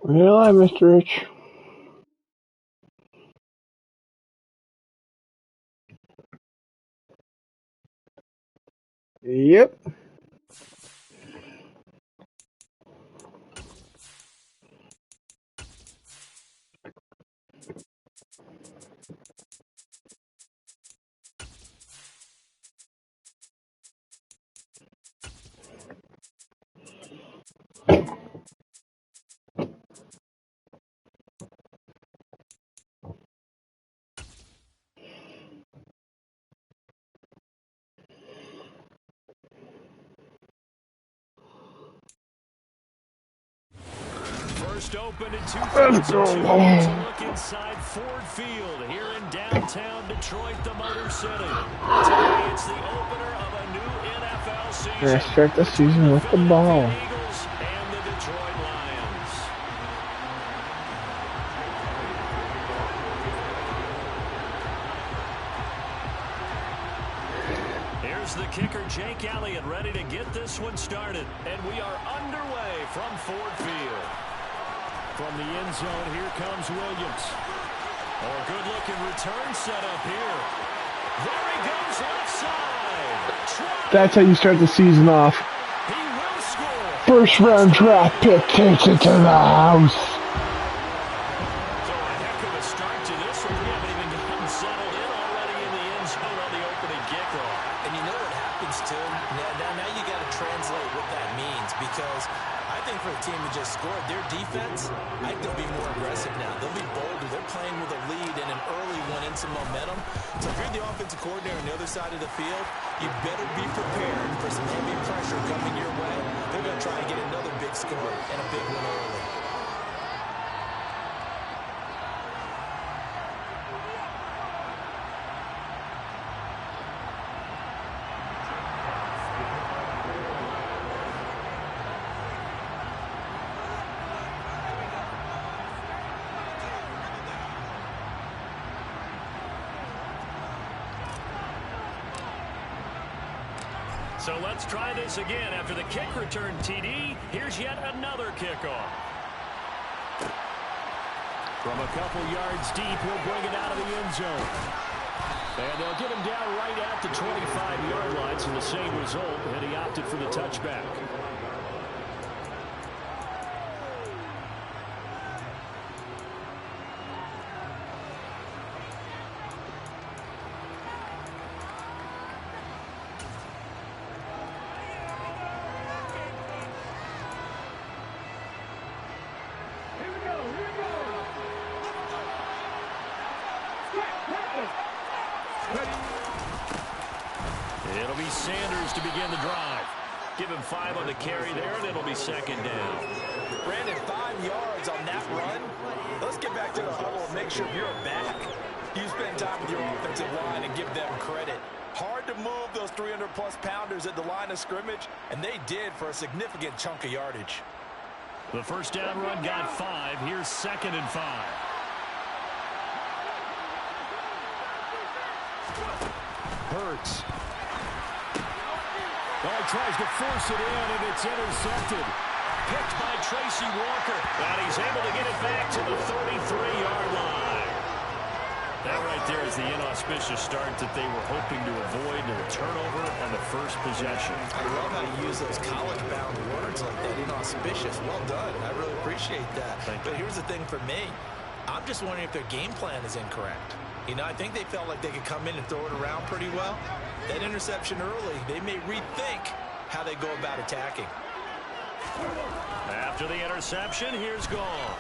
Really, Mr. Rich? Yep. First opened in 2002. It's a look inside Ford Field here in downtown Detroit, the Motor City. Today it's the opener of a new NFL season. Let's start the season with the ball. Eagles and the Detroit Lions. Here's the kicker, Jake Elliott, ready to get this one started. And we are underway from Ford Field. From the end zone, here comes Williams. Oh, good-looking return set up here. There he goes, left side. That's how you start the season off. He will score. First-round draft pick takes it to the house. So a heck of a start to this one. We haven't even gotten settled in already in the end zone on the opening kickoff. And you know what happens, too? Now you got to translate what that means, because I think for a team that just scored, their defense, I think they'll be more aggressive now. They'll be bolder. They're playing with a lead and an early one and some momentum. So if you're the offensive coordinator on the other side of the field, you better be prepared for some heavy pressure coming your way. They're going to try and get another big score and a big one early. So let's try this again. After the kick return TD, here's yet another kickoff. From a couple yards deep, he'll bring it out of the end zone. And they'll get him down right at the 25-yard line, so the same result, and he opted for the touchback. It'll be Sanders to begin the drive. Give him 5 on the carry there, and it'll be second down. Brandon, 5 yards on that run. Let's get back to the huddle and make sure you're back. You spend time with your offensive line and give them credit. Hard to move those 300-plus pounders at the line of scrimmage, and they did for a significant chunk of yardage. The first down run got 5. Here's second and 5. Hurts. Oh, tries to force it in, and it's intercepted. Picked by Tracy Walker. And he's able to get it back to the 33-yard line. That right there is the inauspicious start that they were hoping to avoid, and a turnover on the first possession. I love how you use those college-bound words like that, inauspicious. Well done. I really appreciate that. But here's the thing for me. I'm just wondering if their game plan is incorrect. You know, I think they felt like they could come in and throw it around pretty well. That interception early, they may rethink how they go about attacking. After the interception, here's Gall.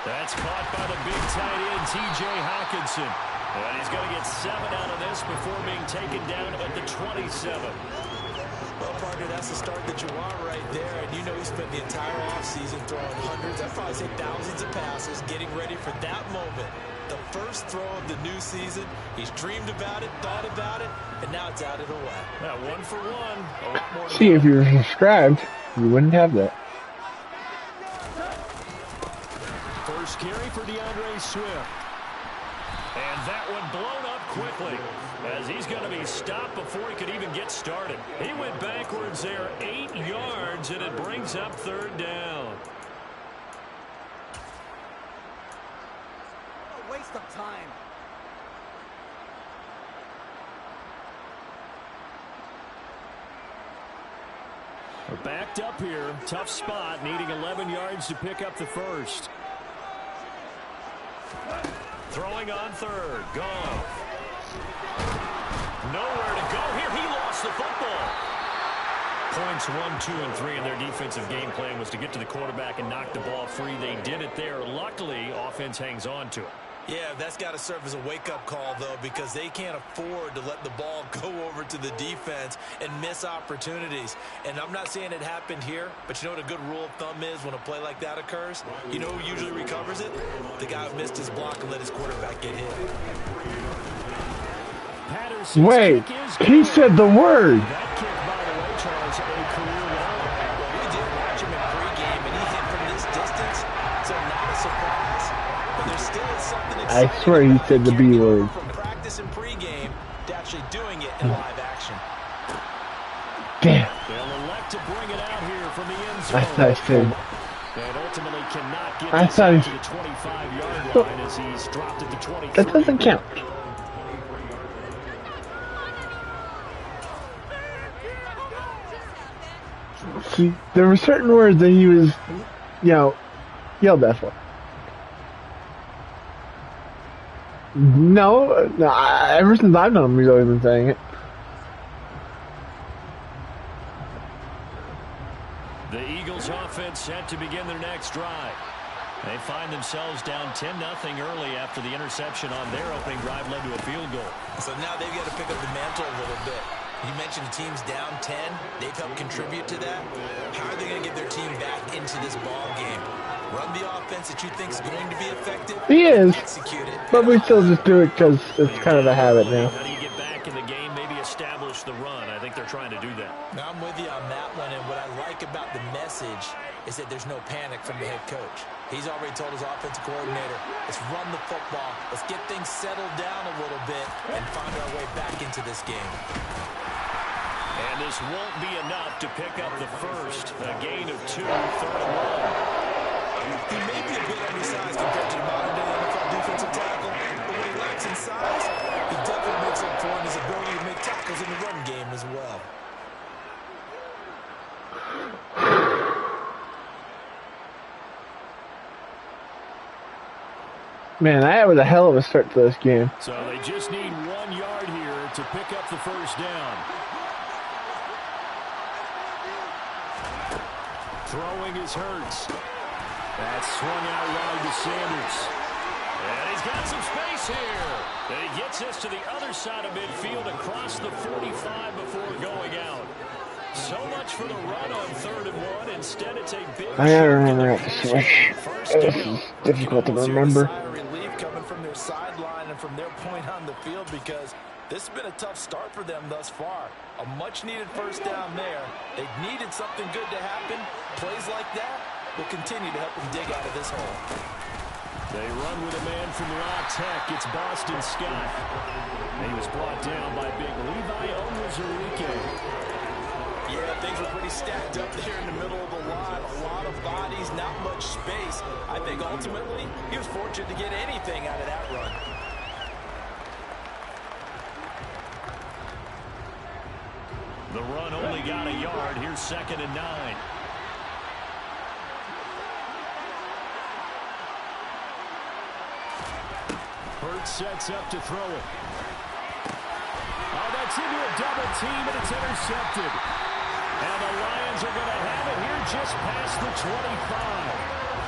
That's caught by the big tight end, T.J. Hawkinson. And he's going to get 7 out of this before being taken down at the 27. Well, partner, that's the start that you want right there. And you know he spent the entire offseason throwing hundreds, I'd probably say thousands of passes, getting ready for that moment. The first throw of the new season. He's dreamed about it, thought about it, and now it's out of the way. Yeah, 1 for 1. A lot more. See, if you were subscribed, you wouldn't have that. First carry for DeAndre Swift. And that one blown up quickly, as he's going to be stopped before he could even get started. He went backwards there 8 yards, and it brings up third down. waste of time. We're backed up here. Tough spot, needing 11 yards to pick up the first. Throwing on third. Goff. Nowhere to go here. He lost the football. Points 1, 2, and 3 in their defensive game plan was to get to the quarterback and knock the ball free. They did it there. Luckily, offense hangs on to it. Yeah, that's got to serve as a wake-up call, though, because they can't afford to let the ball go over to the defense and miss opportunities. And I'm not saying it happened here, but you know what a good rule of thumb is when a play like that occurs? You know who usually recovers it? The guy who missed his block and let his quarterback get hit. Wait, he said the word. That kick, by the way, Charles, a career long. We did watch him in pregame, and he hit from this distance, so not a surprise. But there still is something exciting. I swear he said the B word. From practice and pregame to actually doing it in live action. Damn. They'll elect to bring it out here from the end zone. I thought I said. And ultimately cannot get I thought to the 25-yard line as he's dropped at the 23. That doesn't count. See, there were certain words that he was, yelled at for. No, ever since I've known him, he's always been saying it. The Eagles offense set to begin their next drive. They find themselves down 10-0 early after the interception on their opening drive led to a field goal. So now they've got to pick up the mantle a little bit. You mentioned the team's down 10. They've helped contribute to that. How are they going to get their team back into this ball game? Run the offense that you think is going to be effective. He is, execute it. but we still just do it because it's kind of a habit now. How do you get back in the game? Maybe establish the run. I think they're trying to do that. Now, I'm with you on that one, and what I like about the message is that there's no panic from the head coach. He's already told his offensive coordinator, let's run the football, let's get things settled down a little bit, and find our way back into this game. And this won't be enough to pick up the first. A gain of 2, 3rd and 1. He may be a bit undersized compared to the modern-day NFL defensive tackle, but what he lacks in size, he definitely makes up for in his ability to make tackles in the run game as well. Man, that was a hell of a start to this game. So they just need 1 yard here to pick up the first down. Throwing is Hurts. That's swung out wide to Sanders. And he's got some space here. And he gets us to the other side of midfield across the 45 before going out. So much for the run on 3rd and 1. Instead, it's a big... I gotta remember not to switch. This is difficult to remember. Coming from their sideline and from their point on the field, because this has been a tough start for them thus far. A much-needed first down there. They needed something good to happen. Plays like that will continue to help them dig out of this hole. They run with a man from La Tech. It's Boston Scott. And he was brought down by big Levi Onwuzurike. Yeah, things were pretty stacked up there in the middle of the line. A lot of bodies, not much space. I think ultimately he was fortunate to get anything out of that run. The run only got a yard. Here's 2nd and 9. Hurts sets up to throw it. Oh, that's into a double team, and it's intercepted. And the Lions are going to have it here just past the 25.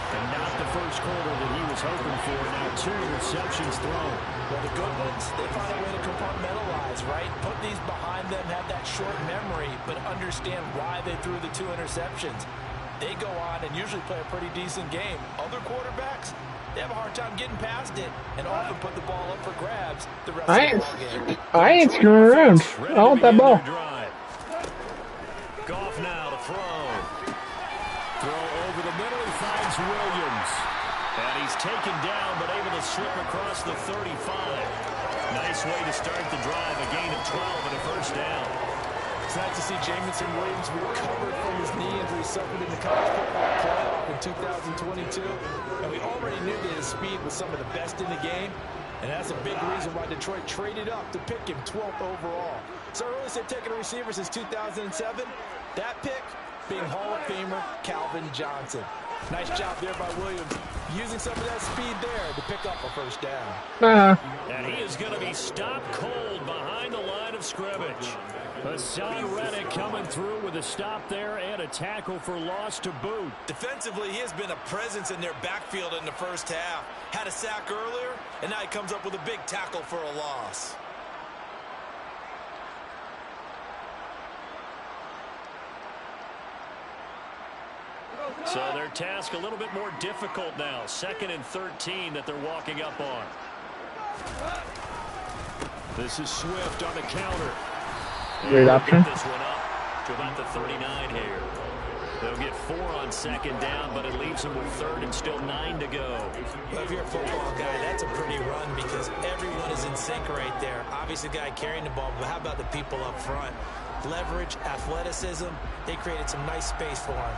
And not the first quarter that he was hoping for. Now 2 interceptions thrown. Well, the good ones, they find a way to compartmentalize, right? Put these behind them, have that short memory, but understand why they threw the 2 interceptions. They go on and usually play a pretty decent game. Other quarterbacks, they have a hard time getting past it and often put the ball up for grabs the rest of the ball game. I ain't screwing around. I want that ball. Goff now to throw. Throw over the middle. He finds Williams. And he's taken down, but able to slip across the 35. Nice way to start the drive. A gain of 12 and a first down. It's nice to see Jamison Williams recovered from his knee injury suffered in the college football playoff. in 2022, and we already knew that his speed was some of the best in the game, and that's a big reason why Detroit traded up to pick him 12th overall. So I really said taking a receiver since 2007. That pick being Hall of Famer Calvin Johnson. Nice job there by Williams, using some of that speed there to pick up a first down. And he is going to be stopped cold behind the line of scrimmage. Hassan Reddick coming through with a stop there and a tackle for loss to boot. Defensively, he has been a presence in their backfield in the first half. Had a sack earlier, and now he comes up with a big tackle for a loss. So their task a little bit more difficult now. 2nd and 13 that they're walking up on. This is Swift on the counter. Great option. This one up to about the 39 here. They'll get 4 on 2nd down, but it leaves them with 3rd and still 9 to go. Well, if you're a football guy, that's a pretty run because everyone is in sync right there. Obviously, the guy carrying the ball, but how about the people up front? Leverage, athleticism, they created some nice space for him.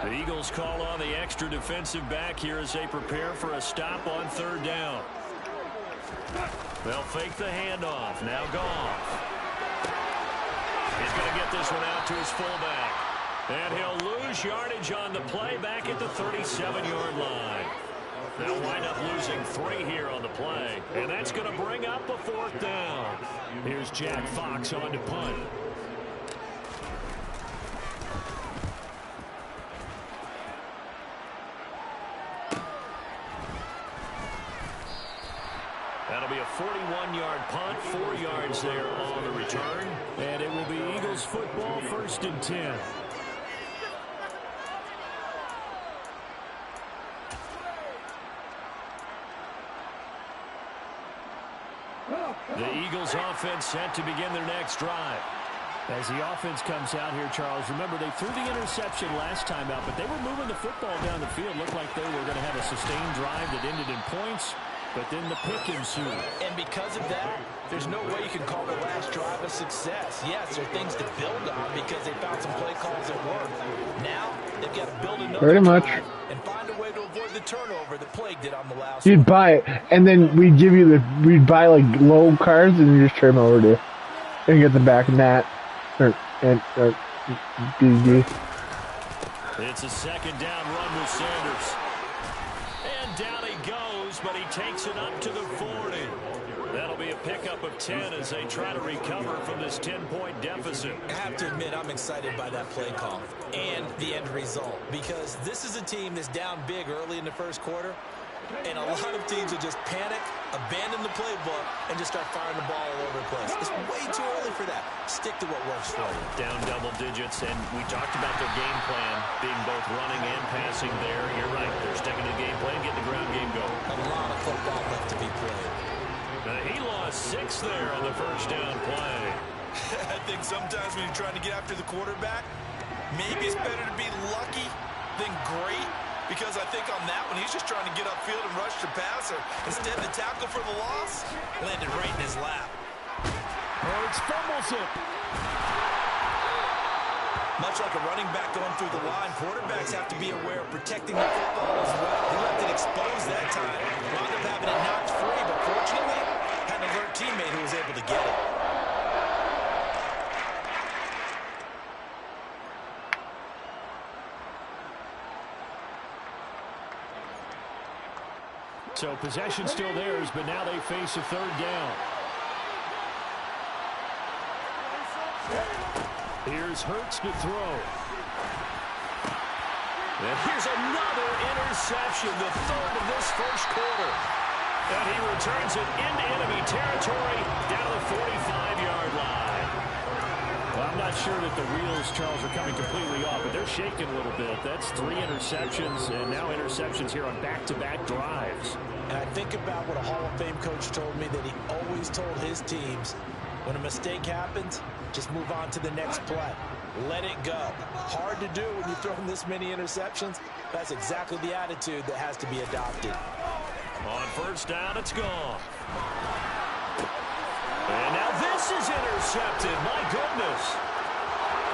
The Eagles call on the extra defensive back here as they prepare for a stop on 3rd down. They'll fake the handoff. Now Goff. He's going to get this one out to his fullback. And he'll lose yardage on the play back at the 37-yard line. They'll wind up losing 3 here on the play. And that's going to bring up a 4th down. Here's Jack Fox on to punt. That'll be a 41-yard punt, 4 yards there on the return. And it will be Eagles football, 1st and 10. The Eagles offense set to begin their next drive. As the offense comes out here, Charles, remember they threw the interception last time out, but they were moving the football down the field. Looked like they were going to have a sustained drive that ended in points. But then the pick ensued. And because of that, there's no way you can call the last drive a success. Yes, there are things to build on because they found some play calls that work. Now, they've got to build another drive and find a way to avoid the turnover that plagued it on the last one. You'd buy it, and then we'd buy like low cards and you just turn them over to and get the back and that. Or BG. It's a 2nd down run with Sanders. And down he goes, but he takes it up to the 40. That'll be a pickup of 10 as they try to recover from this 10-point deficit. I have to admit, I'm excited by that play call and the end result because this is a team that's down big early in the first quarter, and a lot of teams will just panic, abandon the playbook, and just start firing the ball all over the place. It's way too early for that. Stick to what works for you. Down double digits, and we talked about their game plan being both running and passing there. You're right. They're sticking to the game plan, getting the ground game going. A lot of football left to be played. He lost 6 there on the first down play. I think sometimes when you're trying to get after the quarterback, maybe it's better to be lucky than great. Because I think on that one, he's just trying to get upfield and rush the passer. Instead, the tackle for the loss landed right in his lap. Hurts fumbles it. Much like a running back going through the line, quarterbacks have to be aware of protecting the football as well. He left it exposed that time. Wound up having it knocked free, but fortunately, had an alert teammate who was able to get it. So possession still theirs, but now they face a 3rd down. Here's Hurts to throw. And here's another interception, the 3rd of this first quarter. And he returns it into enemy territory down the 45-yard line. Well, I'm not sure that the wheels, Charles, are coming completely off, but they're shaking a little bit. That's 3 interceptions, and now interceptions here on back-to-back drives. And I think about what a Hall of Fame coach told me that he always told his teams, when a mistake happens, just move on to the next play. Let it go. Hard to do when you throw this many interceptions. That's exactly the attitude that has to be adopted. On first down, it's gone. And now this is intercepted. My goodness.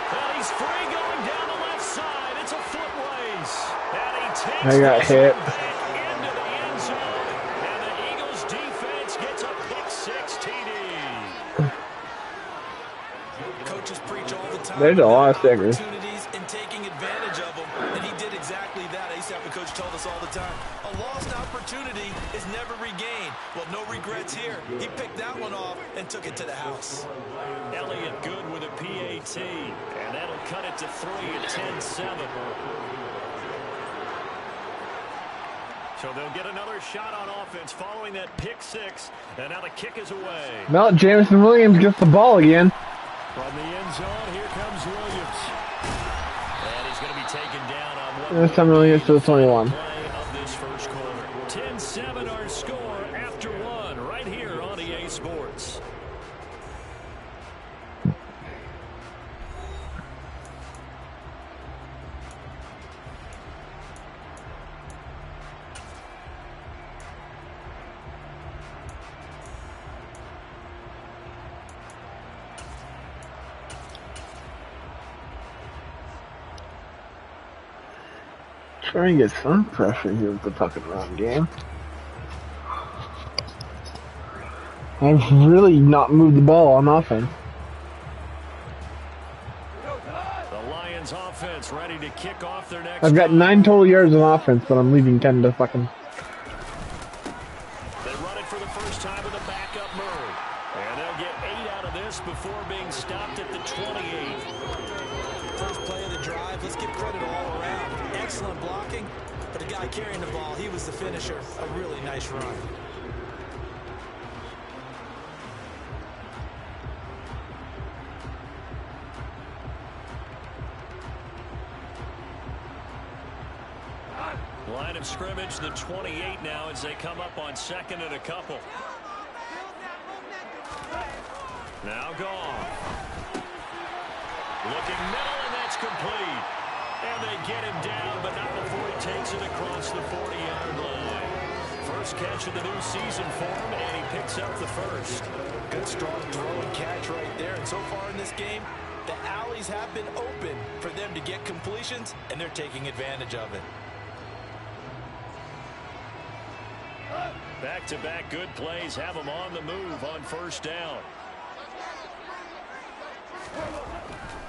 And he's free going down the left side. It's a foot race. And he takes I got hit. back into the end zone. And the Eagles defense gets a pick-6 TD. Coaches preach all the time. There's a lot of stickers. Opportunities and taking advantage of them. And he did exactly that. I used to have a coach tell us all the time. A lost opportunity is never regained. Well, no regrets here. He picked that one off and took it to the house. Elliott good with a PAT. And that'll cut it to 3 at 10-7. So they'll get another shot on offense following that pick-6. And now the kick is away. Well, Jameson Williams gets the ball again. From the end zone, here comes Williams. And he's going to be taken down on one. This time Williams to the 21. Play of this first quarter. 10-7 our score after 1 right here on EA Sports. Trying to get some pressure here with the fucking run game. I've really not moved the ball on offense. The Lions offense ready to kick off their next. I've got 9 total yards on offense, but I'm leaving 10 to fucking. They run it for the first time with a backup Murray. And they'll get 8 out of this before being stopped at the 28. First play of the drive. Let's give credit all around. Excellent blocking, but the guy carrying the ball, he was the finisher. A really nice run. Line of scrimmage, the 28 now as they come up on 2nd and a couple. Now gone. Looking middle, and that's complete. And they get him down, but not before he takes it across the 40-yard line. First catch of the new season for him, and he picks up the first. Good strong throw and catch right there. And so far in this game, the alleys have been open for them to get completions, and they're taking advantage of it. Back-to-back good plays have him on the move on first down.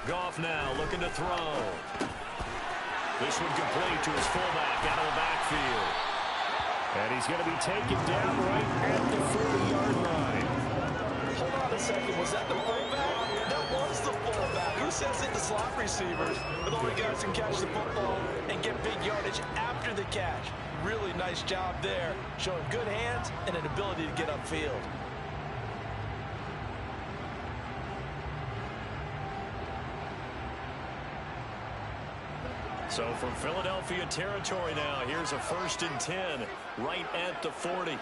Goff now looking to throw. This one complete to his fullback out of the backfield. And he's going to be taken down right at the 40-yard line. Hold on a second. Was that the fullback? That was the fullback. Who says it? The slot receivers. But all the guys can catch the football and get big yardage after the catch. Really nice job there. Showing good hands and an ability to get upfield. So from Philadelphia territory now, here's a 1st and 10 right at the 40.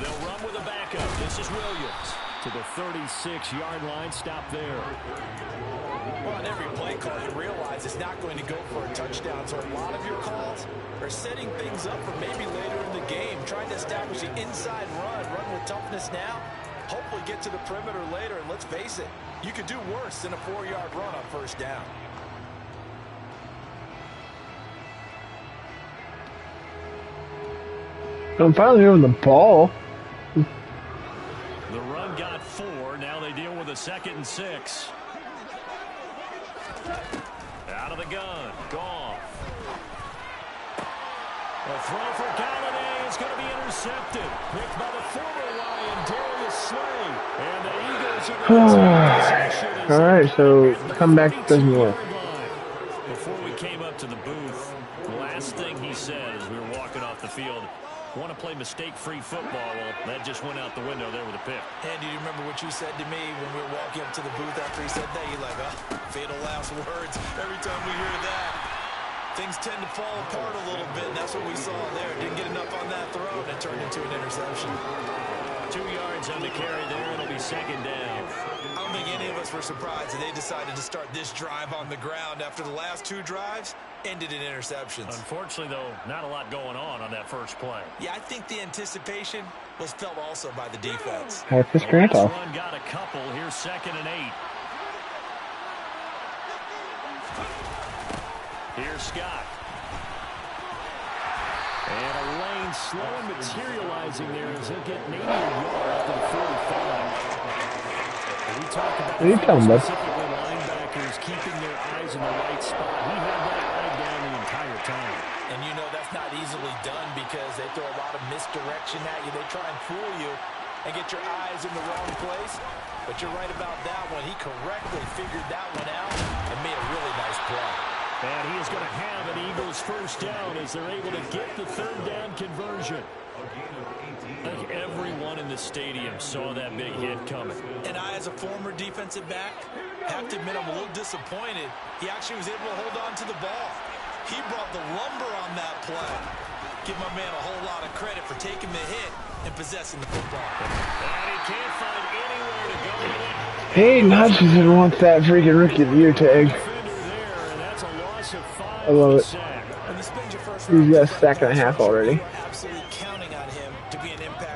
They'll run with a backup. This is Williams to the 36-yard line. Stop there. Well, on every play call, you realize it's not going to go for a touchdown. So a lot of your calls are setting things up for maybe later in the game, trying to establish the inside run with toughness now. Hopefully get to the perimeter later, and let's face it, you could do worse than a 4-yard run on first down. I'm finally moving the ball. The run got 4. Now they deal with a 2nd and 6. Out of the gun. Goff. A throw for Galladay is going to be intercepted. Picked by the former Lion, Darius Slay. And the Eagles are going to take possession. All right, so comeback doesn't work. Before we came up to the booth, the last thing he said as we were walking off the field, want to play mistake-free football. Well, that just went out the window there with a pick. And do you remember what you said to me when we were walking up to the booth after he said that? You're like, oh, fatal last words. Every time we hear that, things tend to fall apart a little bit, and that's what we saw there. Didn't get enough on that throw, and it turned into an interception. 2 yards on the carry there. It'll be second down. I don't think any of us were surprised that they decided to start this drive on the ground after the last 2 drives ended in interceptions. Unfortunately, though, not a lot going on that first play. Yeah, I think the anticipation was felt also by the defense. That's his Last grandpa. run got a couple. Here's 2nd and 8. Here's Scott. And a lane slow materializing there as he'll get maybe a yard after the 45. We talked about specifically linebackers keeping their eyes in the right spot. He had that right down the entire time. And you know that's not easily done because they throw a lot of misdirection at you. They try and fool you and get your eyes in the wrong place. But you're right about that one. He correctly figured that one out and made a really nice play. And he is going to have an Eagles first down as they're able to get the 3rd down conversion. I think everyone in the stadium saw that big hit coming. And I, as a former defensive back, have to admit I'm a little disappointed. He actually was able to hold on to the ball. He brought the lumber on that play. Give my man a whole lot of credit for taking the hit and possessing the football. And he can't find anywhere to go with it. Hey, Hutchinson wants that freaking rookie of the year tag. I love it. He's got a sack and a half already.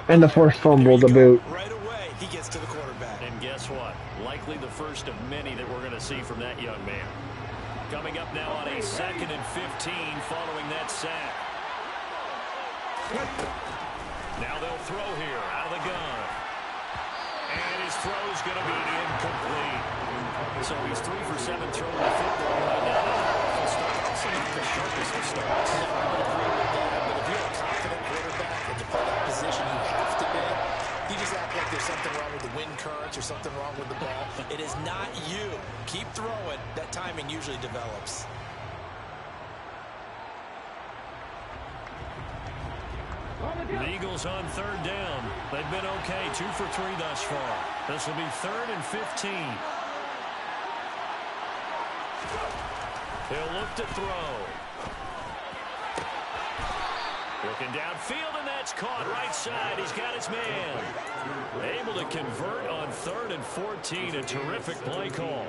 And the first fumble to boot. Right away, he gets to the quarterback. And guess what? Likely the first of many that we're going to see from that young man. Coming up now on a 2nd and 15 following that sack. Now they'll throw here out of the gun. And his throw is going to be incomplete. So he's 3 for 7 throwing the football right now. Also not the sharpest of starts. No, I would agree with that. But if you're a confident quarterback and you play that position, you have to be. You just act like there's something wrong with the wind currents or something wrong with the ball. It is not you. Keep throwing. That timing usually develops. The Eagles on 3rd down. They've been okay. 2 for 3 thus far. This will be 3rd and 15. He'll look to throw. Looking downfield, and that's caught right side. He's got his man. Able to convert on 3rd and 14. A terrific play call.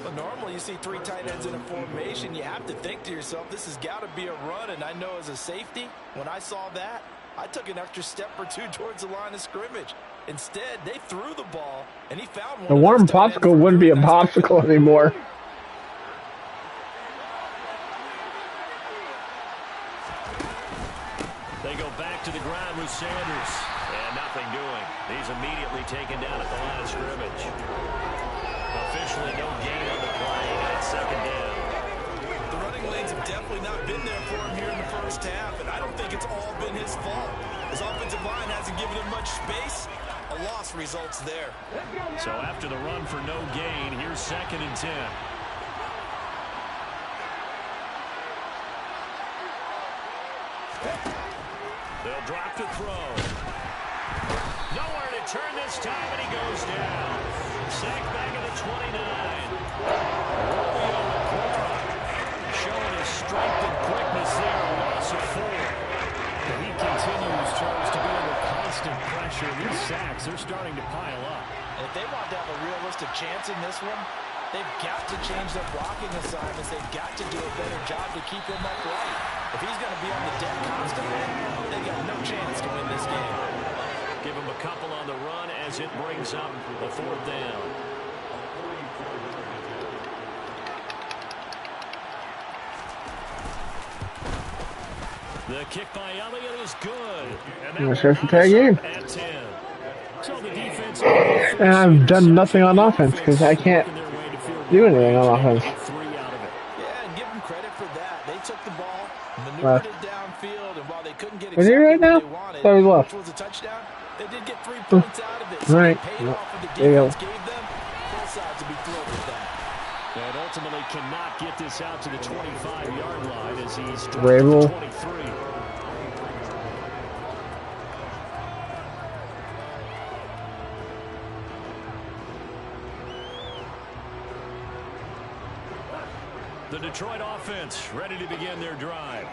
But normally you see 3 tight ends in a formation. You have to think to yourself, this has got to be a run. And I know as a safety, when I saw that, I took an extra step or 2 towards the line of scrimmage. Instead, they threw the ball, and he found one. The warm popsicle wouldn't be a popsicle anymore. They go back to the ground with Sanders. And nothing doing. He's immediately taken down at the line of scrimmage. Officially no gain on the play. Got 2nd down. The running lanes have definitely not been there for him here in the first half, and I don't think it's all been his fault. His offensive line hasn't given him much space. A loss results there. So after the run for no gain, here's 2nd and 10. They'll drop to throw. Nowhere to turn this time, and he goes down. Sacked back at the 29. Showing his strength and quickness there. A loss of 4. And he continues, Charles, to be under constant pressure. These sacks, they're starting to pile up. And if they want to have a realistic chance in this one, they've got to change their blocking assignments. They've got to do a better job to keep him upright. If he's going to be on the deck constantly, they got no chance to win this game. Give him a couple on the run as it brings up the 4th down. The kick by Elliott is good. And that starts the tag game. At 10. So the defense And I've done nothing on offense because I can't do anything on offense. 3 out of it. Yeah, and give them credit for that. They took the ball, maneuvered it downfield, and while they couldn't get Is he exactly right now? what they wanted, Thought he was left. which was a touchdown, they did get 3 points out of it. So Right. they paid off what the There you go. defense gave them. Both sides will be thrilled with that. And ultimately cannot get this out to the 25-yard line as he's dropped Vrabel. to 23. The Detroit offense ready to begin their drive.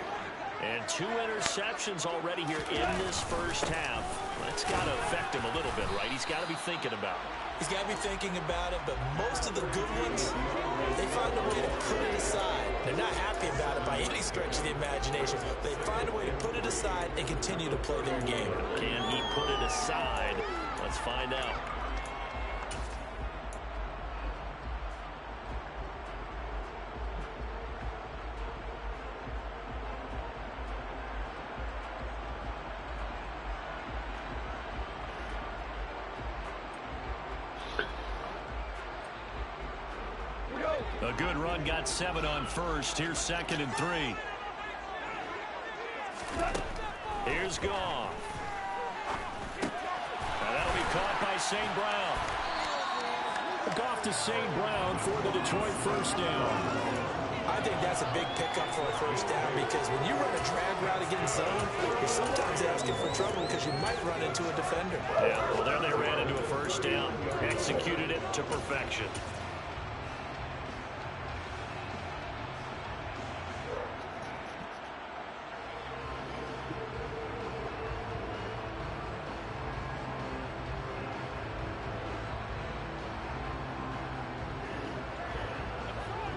And 2 interceptions already here in this first half. That's got to affect him a little bit, right? He's got to be thinking about it. He's got to be thinking about it, but most of the good ones, they find a way to put it aside. They're not happy about it by any stretch of the imagination. They find a way to put it aside and continue to play their game. Can he put it aside? Let's find out. A good run, got 7 on first. Here's 2nd and 3. Here's Goff. Now that'll be caught by St. Brown. Goff to St. Brown for the Detroit first down. I think that's a big pickup for a first down because when you run a drag route against zone, you're sometimes asking for trouble because you might run into a defender. Yeah, well, there they ran into a first down, executed it to perfection.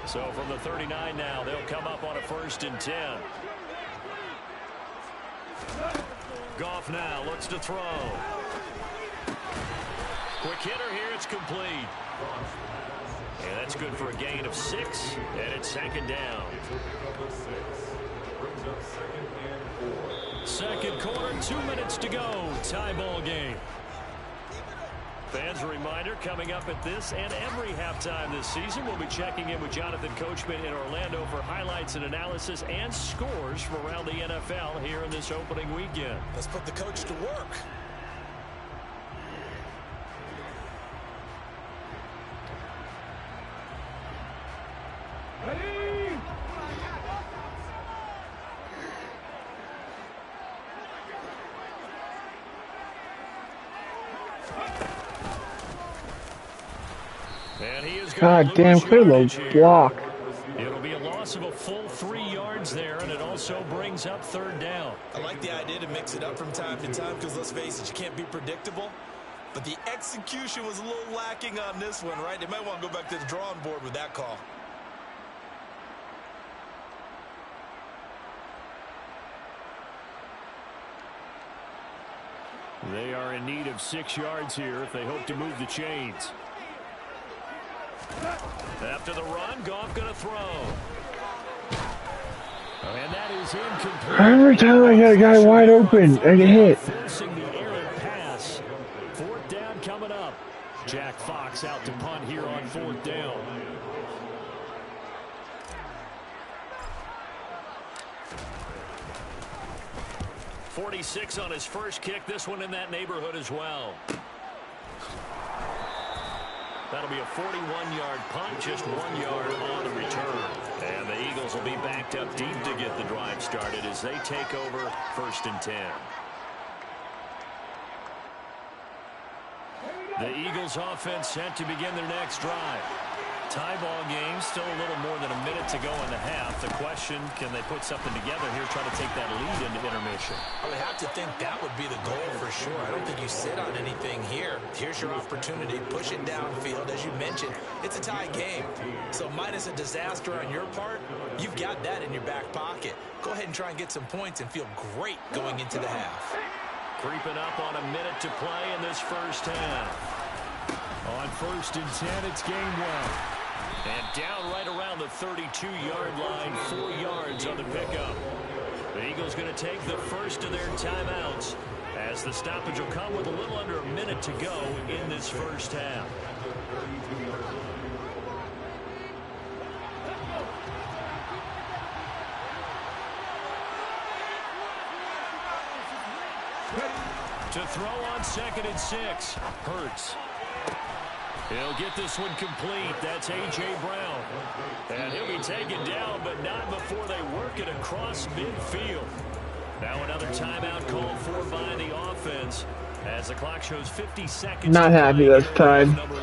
So from the 39 now, they'll come up on a 1st and 10. Goff now looks to throw. Quick hitter here, it's complete. And that's good for a gain of 6, and it's 2nd down. 2nd quarter, 2 minutes to go. Tie ball game. Fans, a reminder, coming up at this and every halftime this season, we'll be checking in with Jonathan Coachman in Orlando for highlights and analysis and scores from around the NFL here in this opening weekend. Let's put the coach to work. God damn, clear the block. It'll be a loss of a full 3 yards there, and it also brings up 3rd down. I like the idea to mix it up from time to time because, let's face it, you can't be predictable. But the execution was a little lacking on this one, right? They might want to go back to the drawing board with that call. They are in need of 6 yards here if they hope to move the chains. After the run, Goff going to throw. And that is incomplete. Every time I got a guy wide open, I get hit. Forcing the errant pass. 4th down coming up. Jack Fox out to punt here on 4th down. .46 on his first kick. This one in that neighborhood as well. That'll be a 41-yard punt, just 1 yard on the return. And the Eagles will be backed up deep to get the drive started as they take over 1st and 10. The Eagles offense set to begin their next drive. Tie ball game, still a little more than a minute to go in the half. The question, can they put something together here, try to take that lead into intermission? I would have to think that would be the goal for sure. I don't think you sit on anything here. Here's your opportunity. Push it downfield. As you mentioned, it's a tie game. So minus a disaster on your part, you've got that in your back pocket. Go ahead and try and get some points and feel great going into the half. Creeping up on a minute to play in this first half. On 1st and 10, it's game 1. And down right around the 32-yard line, 4 yards on the pickup. The Eagles going to take the first of their timeouts as the stoppage will come with a little under a minute to go in this first half. To throw on 2nd and 6, Hurts. He'll get this one complete. That's A.J. Brown. And he'll be taken down, but not before they work it across midfield. Now another timeout called for by the offense as the clock shows 50 seconds. Not happy this time. Number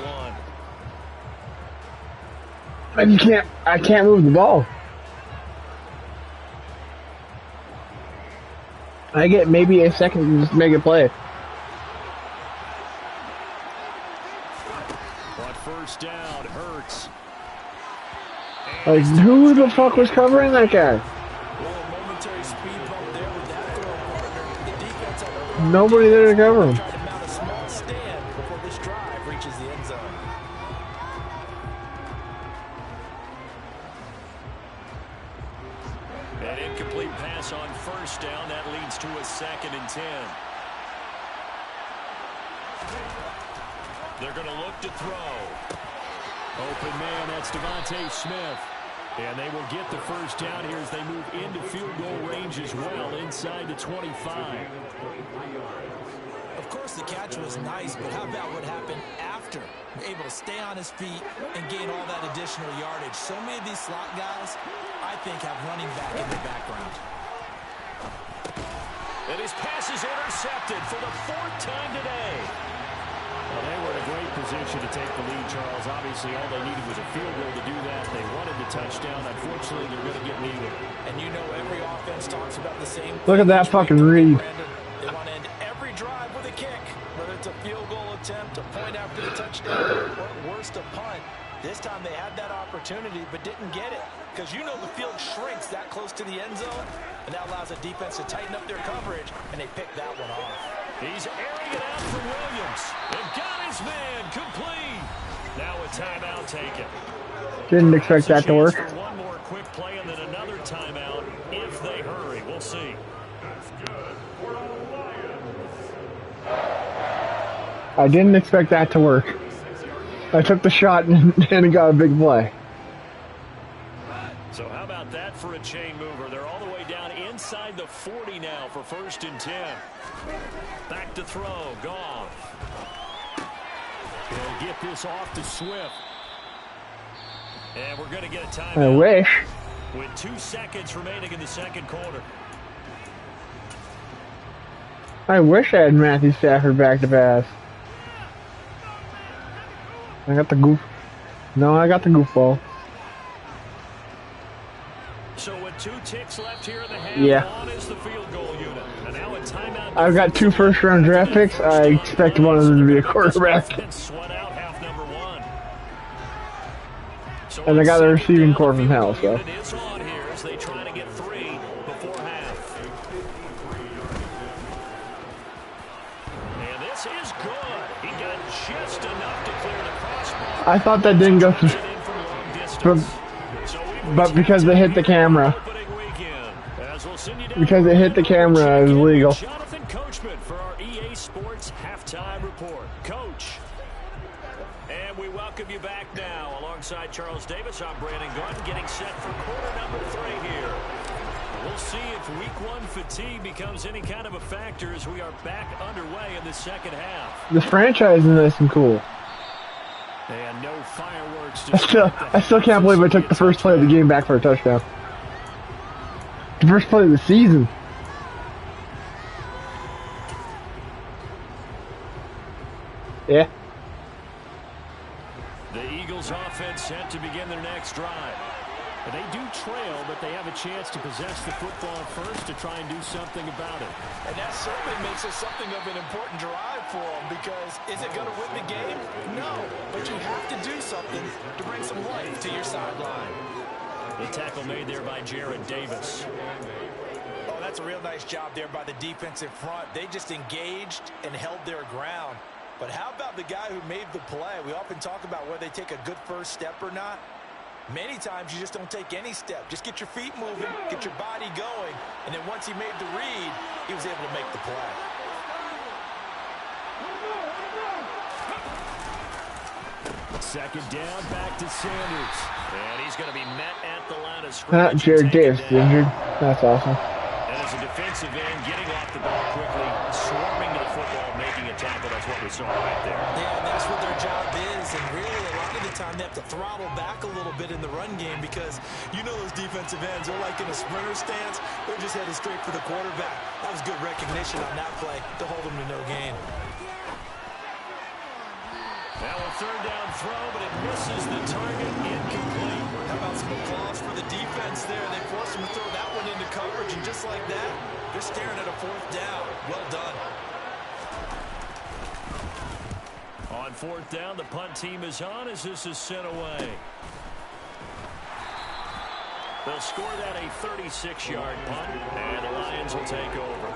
1. I can't move the ball. I get maybe a second to just make a play. On first down, Hurts. Like, who the fuck was covering that guy? Well, a momentary speed bump there with that throw partner. The defense had Nobody there to cover him. tried to mount a small stand before this drive reaches the end zone. An incomplete pass on first down. That leads to a 2nd and 10. They're going to look to throw. Open man, that's Devontae Smith. And they will get the first down here as they move into field goal range as well, inside the 25. Of course, the catch was nice, but how about what happened after? Able to stay on his feet and gain all that additional yardage. So many of these slot guys, I think, have running back in the background. And his pass is intercepted for the 4th time today. Well, they were in a great position to take the lead, Charles. Obviously, all they needed was a field goal to do that. They wanted the touchdown. Unfortunately, they're going to get neither. And you know every offense talks about the same thing. Look at that fucking read. They want to end every drive with a kick, whether it's a field goal attempt, a point after the touchdown, or at worst, a punt. This time they had that opportunity but didn't get it because you know the field shrinks that close to the end zone, and that allows the defense to tighten up their coverage, and they picked that one off. He's airing it out for Williams. And got his man complete. Now a timeout taken. Didn't expect that to work. For one more quick play and then another timeout if they hurry. We'll see. I didn't expect that to work. I took the shot and got a big play. So how about that for a chain mover? They're all the way down inside the 40 now for 1st and 10. Back to throw. Goff. He'll get this off to Swift. And we're going to get a timeout. I wish. With 2 seconds remaining in the 2nd quarter. I wish I had Matthew Stafford back to pass. I got the goof. No, I got the goofball. So with 2 ticks left here in the half, Yeah. on is the field goal unit. And now a timeout. I've got 2 first-round draft picks. I expect one of them to be a quarterback. Sweat out half number 1. So And I got a receiving core from hell, so. It is on here as they try to get 3 before half. And this is good. He got just enough to clear the crossbar. I thought that didn't go through. But because they hit the camera. Because it hit the camera, it was legal. Jonathan Coachman for our EA Sports halftime report. Coach. And we welcome you back now. Alongside Charles Davis, I'm Brandon Gunn, getting set for quarter number 3 here. We'll see if week 1 fatigue becomes any kind of a factor as we are back underway in the 2nd half. The franchise is nice and cool. And no fireworks. I still can't believe I took the first play of the game back for a touchdown. The first play of the season. Yeah. The Eagles offense set to begin their next drive. They do trail, but they have a chance to possess the football first to try and do something about it. And that certainly makes it something of an important drive for them because is it going to win the game? No, but you have to do something to bring some life to your sideline. The tackle made there by Jared Davis. Oh, that's a real nice job there by the defensive front. They just engaged and held their ground. But how about the guy who made the play? We often talk about whether they take a good first step or not. Many times you just don't take any step. Just get your feet moving, get your body going, and then once he made the read, he was able to make the play. Second down, back to Sanders. And he's going to be met at the line of scrimmage. Jared Davis injured. That's awesome. And as a defensive end, getting off the ball quickly, swarming to the football, making a tackle. That's what we saw right there. Yeah, that's what their job is. And really, a lot of the time, they have to throttle back a little bit in the run game because you know those defensive ends, they're like in a sprinter stance. They're just headed straight for the quarterback. That was good recognition on that play to hold them to no gain. Now a third down throw, but it misses the target, incomplete. How about some applause for the defense there? They forced him to throw that one into coverage, and just like that, they're staring at a fourth down. Well done. On fourth down, the punt team is on as this is sent away. They'll score that a 36-yard punt, and the Lions will take over.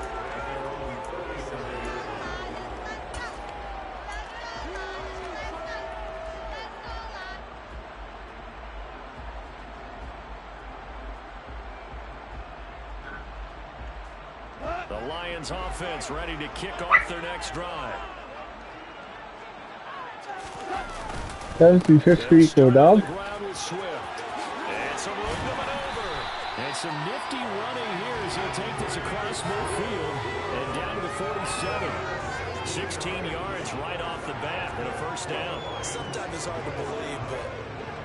The Lions offense ready to kick off their next drive. That was the fifth street go, dog. And some room to maneuver. And some nifty running here as he'll take this across midfield and down to the 47. 16 yards right off the bat and a first down. Sometimes it's hard to believe, but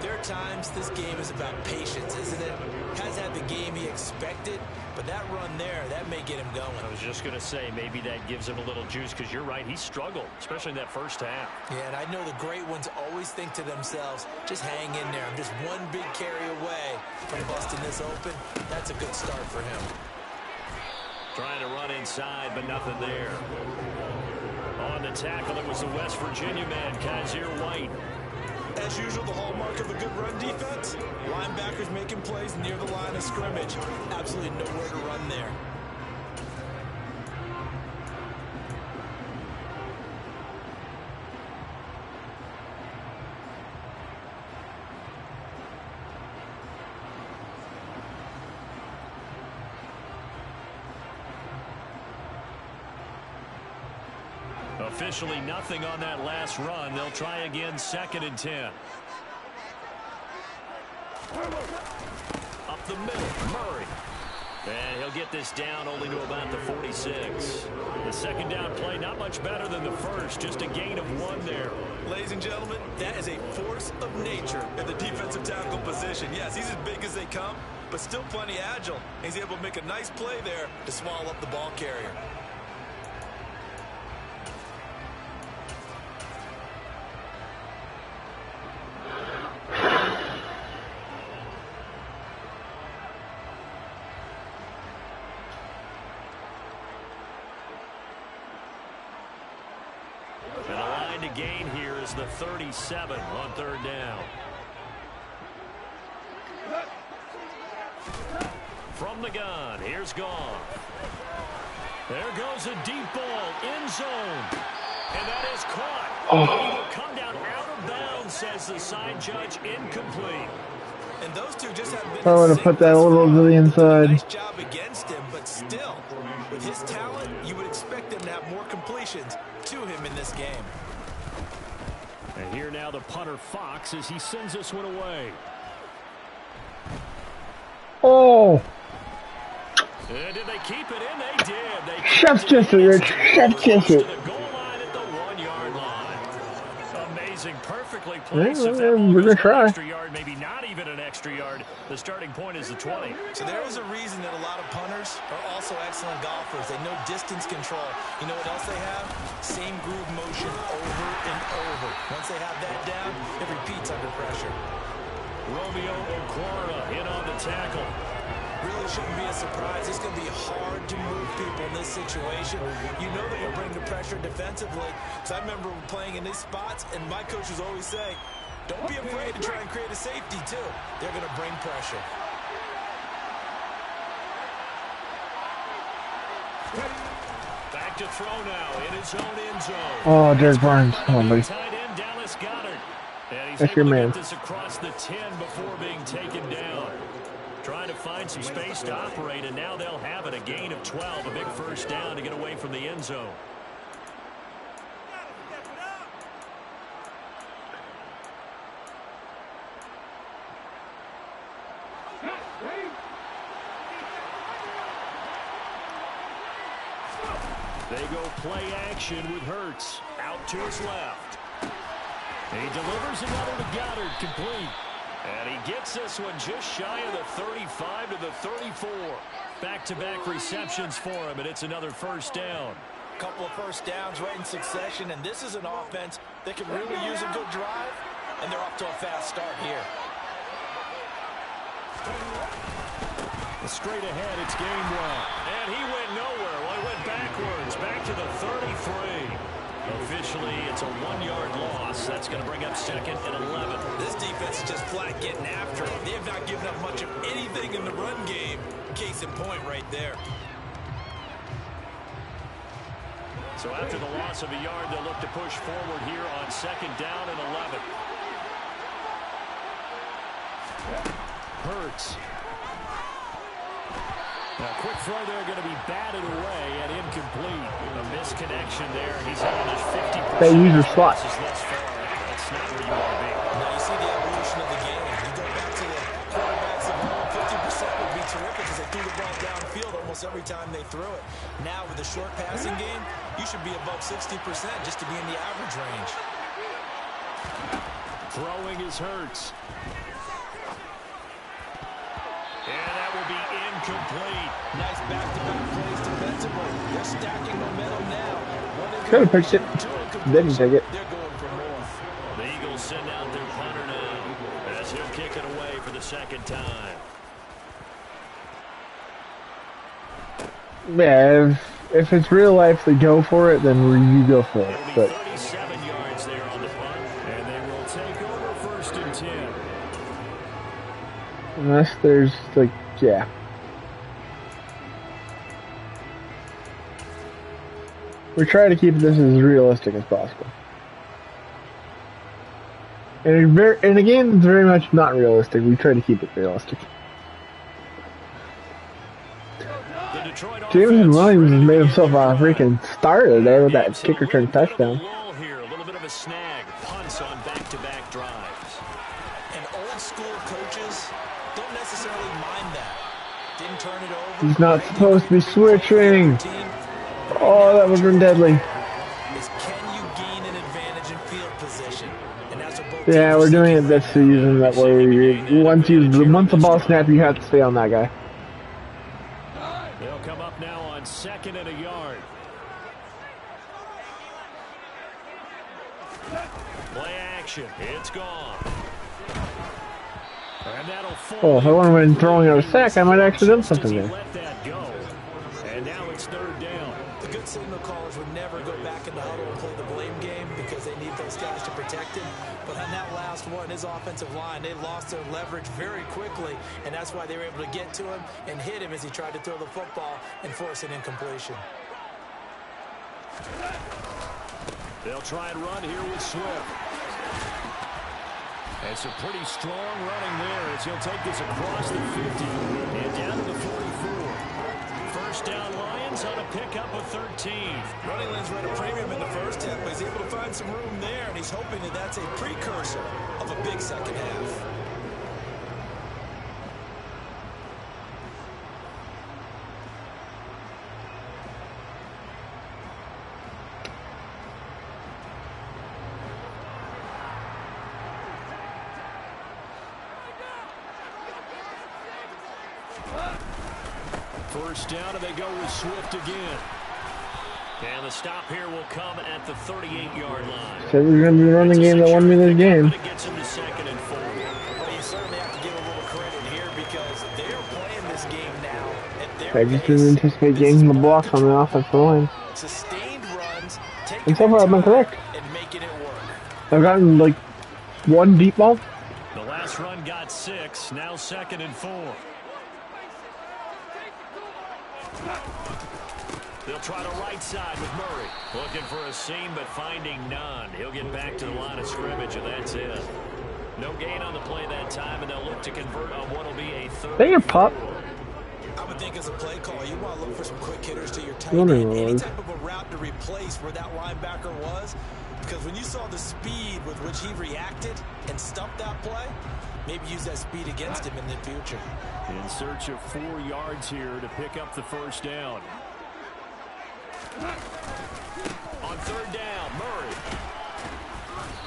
there are times this game is about patience, isn't it? Has had the game he expected, but that run there, that may get him going. I was just going to say, maybe that gives him a little juice, because you're right, he struggled, especially in that first half. Yeah, and I know the great ones always think to themselves, just hang in there. I'm just one big carry away from busting this open. That's a good start for him. Trying to run inside, but nothing there. On the tackle, it was the West Virginia man, Kaiser White. As usual, the hallmark of a good run defense, linebackers making plays near the line of scrimmage. Absolutely nowhere to run there. Officially nothing on that last run. They'll try again, 2nd and 10. Up the middle, Murray. And he'll get this down only to about the 46. The second down play not much better than the first. Just a gain of 1 there. Ladies and gentlemen, that is a force of nature in the defensive tackle position. Yes, he's as big as they come, but still plenty agile. He's able to make a nice play there to swallow up the ball carrier. And the line to gain here is the 37 on 3rd down. From the gun, here's Goff. There goes a deep ball, end zone. And that is caught. He will come down out of bounds, says the side judge, incomplete. And those two just have been. I want to put that a little to the inside. Nice job against him, but still, with his talent, you would expect him to have more completions to him in this game. And here now the punter Fox as he sends this one away. Oh! And did they keep it in? They did. They Chef's kiss it, Rich. Chef's kiss it. To the goal line at the 1-yard line. Amazing, perfectly placed. If that ball We're goes gonna try. an extra yard, maybe not even an extra yard. The starting point is the 20. So there is a reason that a lot of punters are also excellent golfers. They know distance control. You know what else they have? Same groove motion over and over. Once they have that down, it repeats under pressure. Romeo Okwara in on the tackle. Really shouldn't be a surprise. It's going to be hard to move people in this situation. You know they're going to bring the pressure defensively. So I remember playing in these spots, and my coaches always say, don't be afraid to try and create a safety, too. They're going to bring pressure. Back to throw now in his own end zone. Oh, Derek Barnes. Come on, buddy. Tight end Dallas Goedert. And he's That's able your to man. get this across the 10 before being taken down. Trying to find some space to operate, and now they'll have it. A gain of 12, a big first down to get away from the end zone. They go play action with Hurts out to his left. He delivers another to Goddard, complete. And he gets this one just shy of the 35 to the 34. Back-to-back receptions for him, and it's another first down. Couple of first downs right in succession, and this is an offense that can really use a good drive, and they're off to a fast start here. Straight ahead, it's game one. And he went nowhere. Well, he went backwards, back to the 33. Officially, it's a 1-yard loss. That's going to bring up second and 11. This defense is just flat getting after it. They have not given up much of anything in the run game. Case in point right there. So after the loss of a yard, they'll look to push forward here on second down and 11. Hurts. Now, quick throw there going to be batted away and incomplete. A misconnection there. He's having his 50%. They use your slot. That's not where you want to be. Now, you see the evolution of the game. You go back to the quarterbacks of old, 50% would be terrific because they threw the ball downfield almost every time they threw it. Now, with the short passing game, you should be above 60% just to be in the average range. Throwing is Hurts. And that will be incomplete. Nice back-to-back plays defensively. They're stacking momentum now. Could have picked it. Didn't take it. They're going for more. The Eagles send out their punter now as he'll kick it away for the second time. Yeah, if it's real life, they go for it, then you go for it. It'll be But 37 yards there on the punt, and they will take over first and 10. unless there's, like, yeah. We try to keep this as realistic as possible. And again, it's very much not realistic. We try to keep it realistic. Jameson Williams has made himself a freaking starter there with that kick return touchdown. Here, a little bit of a snag. Punts on back-to-back drives. And old school coaches don't necessarily mind that. Didn't turn it over. He's not supposed to be switching. Oh, that would have been deadly. Is can you gain an advantage in field position? And that's what both Yeah, we're teams doing it do. this season. That way, once the ball snaps, you have to stay on that guy. They'll come up now on second and a yard. Play action. It's gone. And that'll fall. Oh, if I would have been throwing out a sack, I might have actually done something there. Let that go. And now it's third down. The good signal callers would never go back in the huddle and play the blame game because they need those guys to protect him. But on that last one, his offensive line, they lost their leverage very quickly, and that's why they were able to get to him and hit him as he tried to throw the football and force an incompletion. They'll try and run here with Swift. And some pretty strong running there as he'll take this across the 50 and down to the 44. First down Lions on a pickup of 13. Running lanes were at a premium in the first half, but he's able to find some room there, and he's hoping that that's a precursor of a big second half. First down, and they go with Swift again. And the stop here will come at the 38-yard line. Said we were going to be running game that won me this game. But it gets him to second and 4. But you certainly have to give a little credit here because they're playing this game now at their I just pace. didn't anticipate getting the blocks on the offensive line. Sustained runs, And so far, I've been correct. and making it work. I've gotten, like, one deep ball. The last run got 6, now second and 4. They'll try to right side with Murray. Looking for a seam, but finding none. He'll get back to the line of scrimmage, and that's it. No gain on the play that time, and they'll look to convert on what will be a third. They can pop. I would think as a play call, you want to look for some quick hitters to your tight No, end. no, no. Any type of a route to replace where that linebacker was. Because when you saw the speed with which he reacted and stuffed that play, maybe use that speed against him in the future. In search of 4 yards here to pick up the first down. On third down, Murray.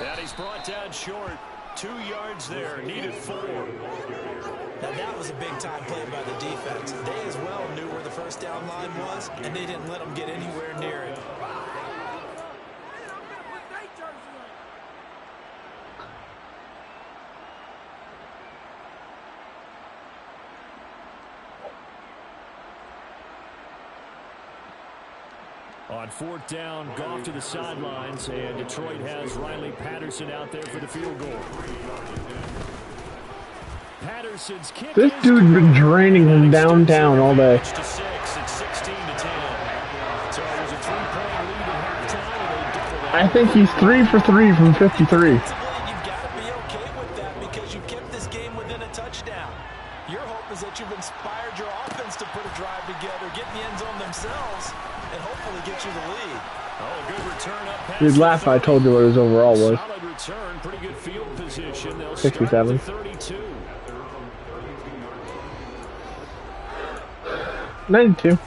And he's brought down short. 2 yards there, needed 4. Now that was a big-time play by the defense. They as well knew where the first down line was, and they didn't let them get anywhere near it. On 4th down, Goff to the sidelines, and Detroit has Riley Patterson out there for the field goal. Patterson's kick. This dude's been draining from downtown all day. To 6, it's 16 to 10. So it was a 3-point lead at halftime. I think he's 3 for 3 from 53. You've got to be okay with that because you've kept this game within a touchdown. Your hope is that you've inspired your offense to put a drive together, get in the end zone themselves, and hopefully get you the lead. Oh, good return up past Dude, last I told you what his overall was. Solid return, pretty good field position. They'll 67. start at the 32. 92.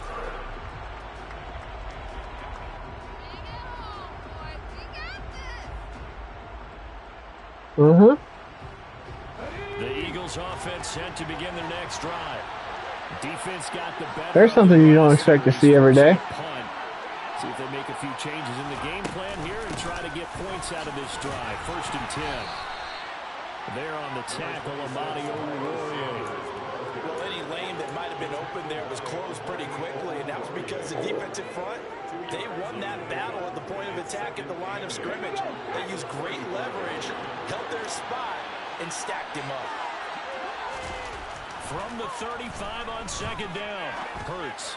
The Eagles offense set to begin their next drive. Defense got the better. There's something you don't expect to see every day. Punt. See if they make a few changes in the game plan here and try to get points out of this drive. 1st and 10. There on the tackle, Amadi Oruwariye. Well, any lane that might have been open there was closed pretty quickly, and that was because the defensive front, they won that battle at the point of attack at the line of scrimmage. They used great leverage, held their spot, and stacked him up. From the 35 on 2nd down, Hurts.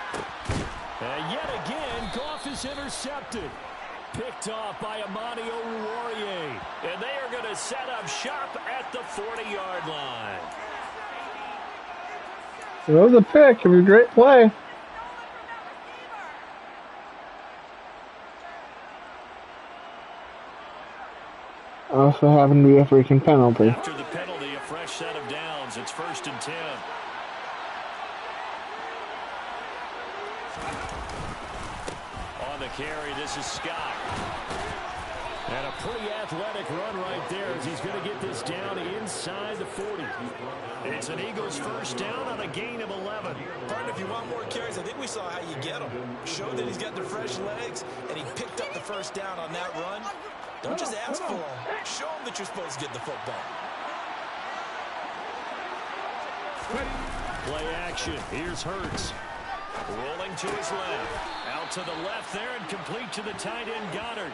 And yet again, Goff is intercepted. Picked off by Amadi Oruwariye. And they are going to set up shop at the 40-yard line. It was a pick. It was a great play. Also happened to be a freaking penalty. After the penalty, a fresh set of downs. It's 1st and 10. On the carry, this is Scott. And a pretty athletic run right there as he's going to get this down inside the 40. It's an Eagles 1st down on a gain of 11. Partner, if you want more carries, I think we saw how you get him. Show that he's got the fresh legs, and he picked up the 1st down on that run. Don't just ask for him. Show him that you're supposed to get the football. Play action. Here's Hurts. Rolling to his left. Out to the left there and complete to the tight end Goddard.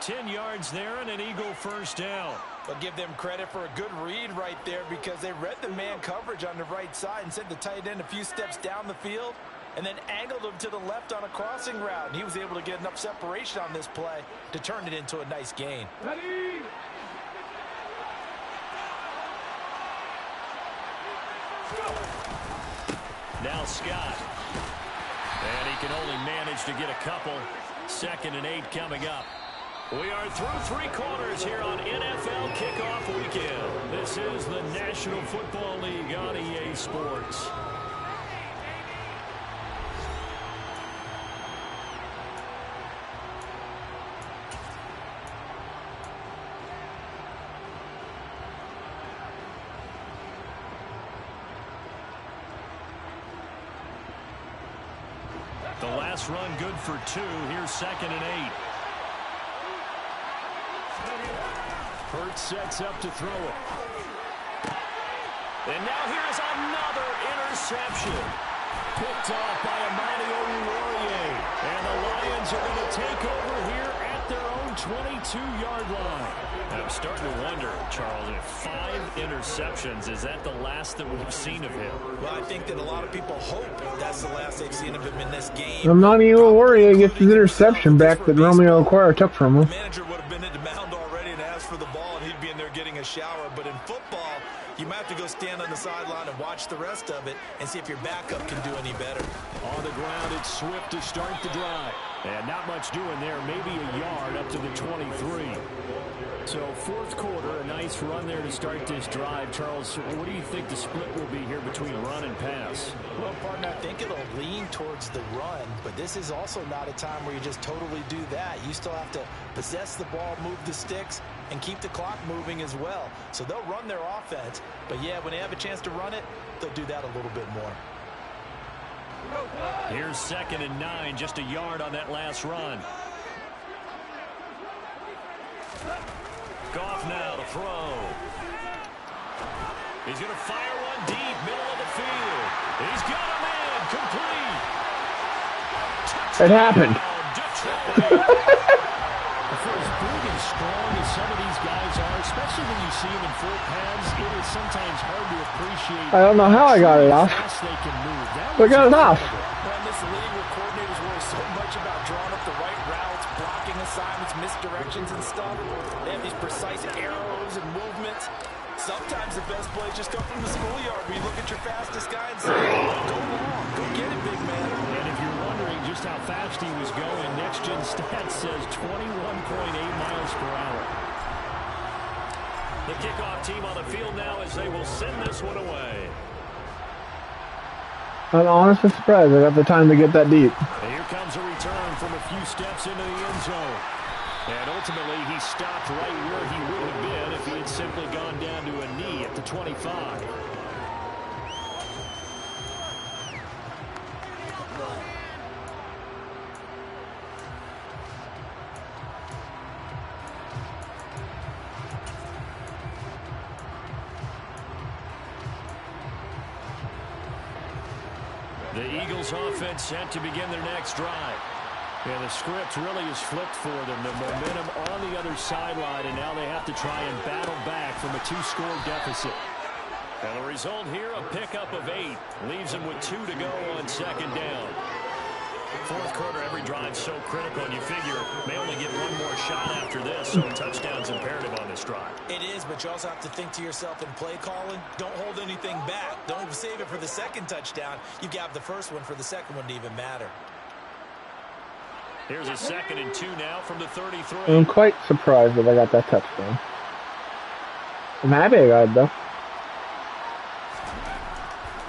10 yards there and an Eagle 1st down. But give them credit for a good read right there because they read the man coverage on the right side and sent the tight end a few steps down the field and then angled him to the left on a crossing route. And he was able to get enough separation on this play to turn it into a nice gain. Ready. Now Scott. And he can only manage to get a couple. 2nd and 8 coming up. We are through 3 quarters here on NFL Kickoff Weekend. This is the National Football League on EA Sports. The last run good for 2. Here's 2nd and 8. Hurts sets up to throw it. And now here's another interception. Picked off by Amadi Oruwariye. And the Lions are going to take over here at their own 22-yard line. I'm starting to wonder, Charles, if 5 interceptions, is that the last that we've seen of him? Well, I think that a lot of people hope that's the last they've seen of him in this game. Amadi Oruwariye gets his interception back that Romeo Okwara took from him. The manager would have been at the mound already and asked for the ball, and he'd be in there getting a shower. But in football, you might have to go stand on the sideline and watch the rest of it and see if your backup can do any better. On the ground, it's Swift to start the drive. And not much doing there, maybe a yard up to the 23. So 4th quarter, a nice run there to start this drive. Charles, what do you think the split will be here between run and pass? Well, partner, I think it'll lean towards the run, but this is also not a time where you just totally do that. You still have to possess the ball, move the sticks, and keep the clock moving as well. So they'll run their offense, but yeah, when they have a chance to run it, they'll do that a little bit more. Here's 2nd and 9, just a yard on that last run. Goff now to throw. He's going to fire one deep, middle of the field. He's got a man, complete. It happened. For as big and strong as some of these guys are, especially when you see them in full pads, it is sometimes hard to appreciate. I don't know how I got it off. They can move. I got it off. Well, in this league where coordinators worry so much about drawing up the right routes, blocking assignments, misdirections and stuff, they have these precise arrows and movements. Sometimes the best plays just come from the schoolyard where you look at your fastest guy and say, go long, go get it, big man. And if you're wondering just how fast he was going, Next Gen Stats says 21.8 miles per hour. The kickoff team on the field now as they will send this one away. I'm honestly surprised I got the time to get that deep. And here comes a return from a few steps into the end zone. And ultimately, he stopped right where he would have been if he had simply gone down to a knee at the 25. The Eagles offense set to begin their next drive. And the script really is flipped for them. The momentum on the other sideline, and now they have to try and battle back from a 2-score deficit. And the result here, a pickup of 8. Leaves them with 2 to go on 2nd down. Fourth quarter, every drive's so critical, and you figure may only get one more shot after this, so a touchdown's imperative on this drive. It is, but you also have to think to yourself in play calling, don't hold anything back. Don't save it for the second touchdown. You got the first one for the second one to even matter. Here's a 2nd and 2 now from the 33. I'm quite surprised that I got that touchdown. I'm happy I got it, though.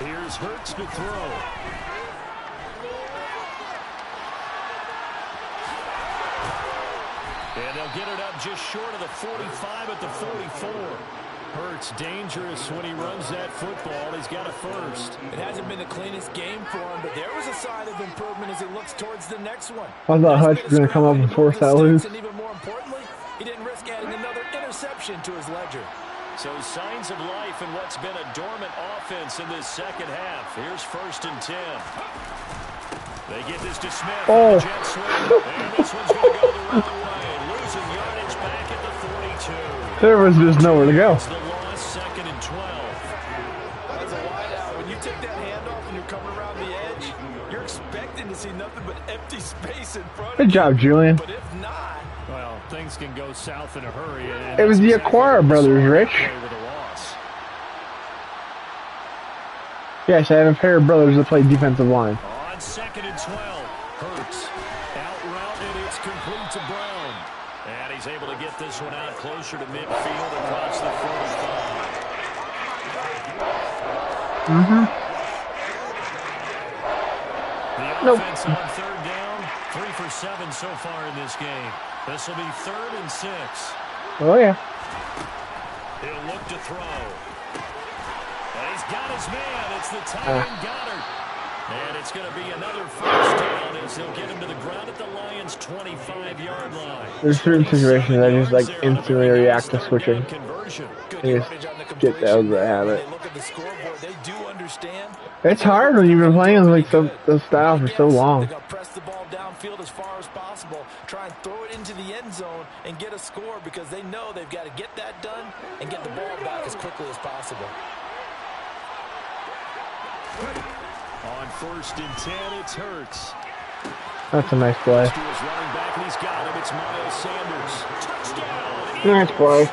Here's Hurts to throw. And they'll get it up just short of the 45 at the 44. Hurts dangerous when he runs that football. He's got a first. It hasn't been the cleanest game for him, but there was a sign of improvement as he looks towards the next one. I thought Hutch was going to come up and force that loose. And even more importantly, he didn't risk adding another interception to his ledger. So signs of life in what's been a dormant offense in this second half. Here's 1st and 10. They get this to Smith. Oh. Jet sweep. And this one's going to go the wrong way. Losing yardage back at the 42. There was just nowhere to go. It's the loss, 2nd and 12. As a wideout, when you take that handoff and you're coming around the edge, you're expecting to see nothing but empty space in front of you. Good job, Julian. But if not, Well, things can go south in a hurry. And It was the Acquire brothers, Rich. With a loss. Yes, I have a pair of brothers that play defensive line. On 2nd and 12, Hurts out route, and it's complete to Brown. And he's able to get this one out closer to midfield across the 45. The offense on 3rd down, 3 for 7 so far in this game. This will be 3rd and 6. Oh, yeah. He'll look to throw. And he's got his man. It's the tight end Goddard. And it's going to be another first down as they'll get him to the ground at the Lions' 25-yard line. There's certain situations I just like instantly react to switching. I just get the out of the habit. they look at the scoreboard, they do understand. It's hard when you've been playing like the style for so long. They're going to press the ball downfield as far as possible, try and throw it into the end zone and get a score because they know they've got to get that done and get the ball back as quickly as possible. On 1st and 10, it's Hurts. That's a nice play. To his running back, and he's got him. It's Miles Sanders. Touchdown! Nice play.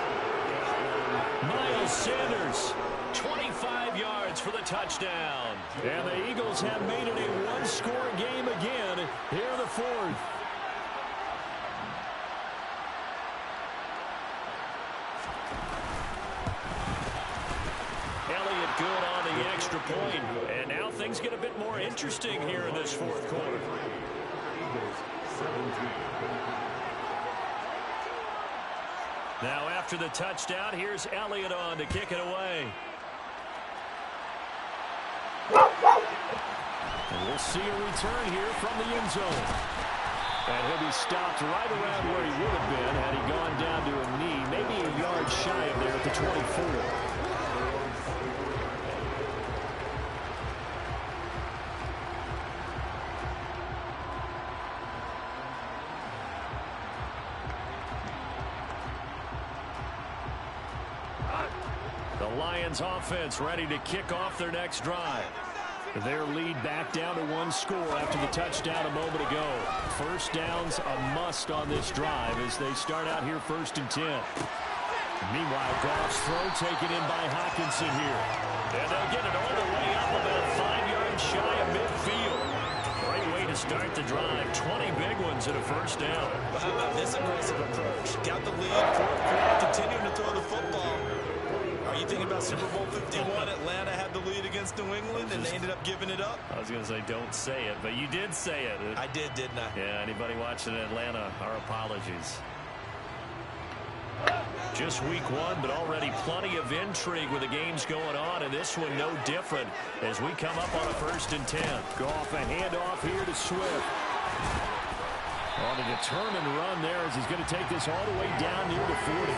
Miles Sanders, 25 yards for the touchdown. And the Eagles have made it a one-score game again here in the 4th. Elliott good on the extra point. And now things get a bit more interesting here in this 4th quarter. Now after the touchdown, here's Elliott on to kick it away. And we'll see a return here from the end zone. And he'll be stopped right around where he would have been had he gone down to a knee, maybe a yard shy of there at the 24. The Lions offense ready to kick off their next drive. Their lead back down to 1 score after the touchdown a moment ago. First down's a must on this drive as they start out here 1st and 10. Meanwhile, Goff's throw taken in by Hockenson here. And they'll get it all the way up about 5 yards shy of midfield. Great way to start the drive. 20 big ones and a first down. Well, how about this aggressive approach? Got the lead, 4-4, continuing to throw the football. Are you thinking about Super Bowl 51? Atlanta had the lead against New England, and they ended up giving it up? I was going to say, don't say it, but you did say it. I did, didn't I? Yeah, anybody watching Atlanta, our apologies. Just week 1, but already plenty of intrigue with the games going on, and this one no different as we come up on a 1st and 10. Goff a handoff here to Swift. On a determined run there as he's going to take this all the way down near the 40.